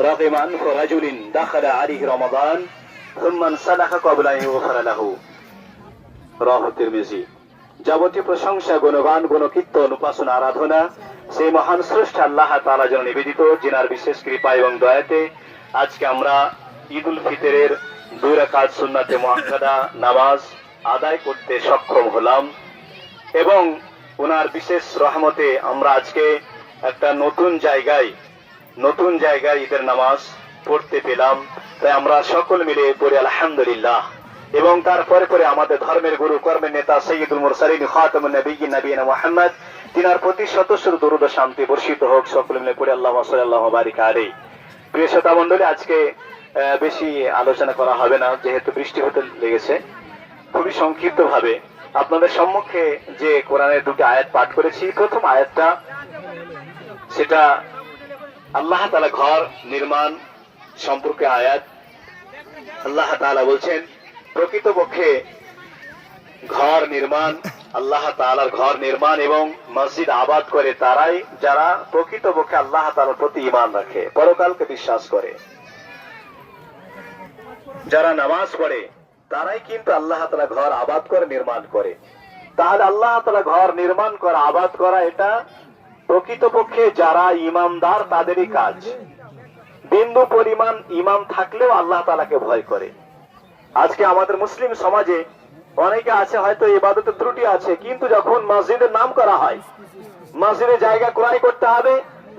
رغم أنف رجل دخل عليه رمضان ثم انسلخ قبل أن يغفر له রাহ তিরমিজি। যাবতীয় প্রশংসা, গুণগান, গুণকীর্তন, উপাসনা, আরাধনা সেই মহান স্রষ্টা আল্লাহ তাআলা জন্য নিবেদিত, যিনার বিশেষ কৃপা এবং দয়াতে আজকে আমরা ঈদ উল ফিতরের 2 রাকাত সুন্নাতে মুআক্কাদা নামাজ আদায় করতে সক্ষম হলাম এবং ওনার বিশেষ রহমতে আমরা আজকে একটা নতুন জায়গায় ঈদের নামাজ পড়তে পেলাম। তাই আমরা সকল মিলে পড়ি আলহামদুলিল্লাহ। এবং তারপরে পরে আমাদের ধর্মের গুরু, কর্মের নেতা সাইয়্যিদুল মুরসালিন খাতামুন নবিয়্যিন নবিয়িনা মুহাম্মদ, তিনার প্রতি শত শত দরুদ ও শান্তি বর্ষিত হোক। সকল মিলে পড়ি আল্লাহুম্মা সাল্লাল্লাহু বারিক আলাইহি। প্রিয় শ্রোতা মণ্ডলী, আজকে বেশি আলোচনা করা হবে না, যেহেতু বৃষ্টি হতে লেগেছে। খুবই সংক্ষিপ্ত ভাবে আপনাদের সম্মুখে যে কোরআনের 2টি আয়াত পাঠ করেছি, প্রথম আয়াতটা সেটা আল্লাহ তাআলা ঘর নির্মাণ সম্পর্কে আয়াত। আল্লাহ তাআলা বলছেন প্রকৃতপক্ষে ঘর নির্মাণ, আল্লাহ তাআলার ঘর নির্মাণ এবং মসজিদ আবাদ করে তারাই যারা প্রকৃতপক্ষে আল্লাহ তাআলার প্রতি ঈমান রাখে, পরকালকে বিশ্বাস করে, যারা নামাজ পড়ে তারাই কিন্তু আল্লাহ তাআলা ঘর আবাদ করে নির্মাণ করে। তাহলে আল্লাহ তাআলা ঘর নির্মাণ করা, আবাদ করা, এটা প্রকৃতপক্ষে যারা ঈমানদার তাদেরই কাজ। বিন্দু পরিমাণ ঈমান থাকলেও আল্লাহ তাআলাকে ভয় করে। আজকে আমাদের মুসলিম সমাজে অনেকে আছে হয়তো ইবাদতের ত্রুটি আছে, কিন্তু যখন মসজিদের নাম করা হয়, মসজিদে জায়গা ক্রয় করতে হবে,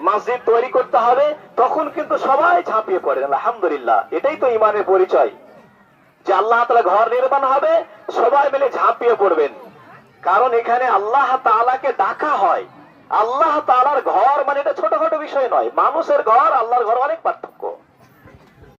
মসজিদ তৈরি করতে হবে, তখন কিন্তু সবাই ঝাঁপিয়ে পড়ে। আলহামদুলিল্লাহ, এটাই তো ঈমানের পরিচয়, যে আল্লাহ তাআলা ঘর নির্মাণ হবে, সবাই মিলে ঝাঁপিয়ে পড়বেন। কারণ এখানে আল্লাহ তাআলাকে ডাকা হয়। আল্লাহ তাআলার ঘর মানে এটা ছোটখাটো বিষয় নয়। মানুষের ঘর, আল্লাহর ঘর অনেক পার্থক্য।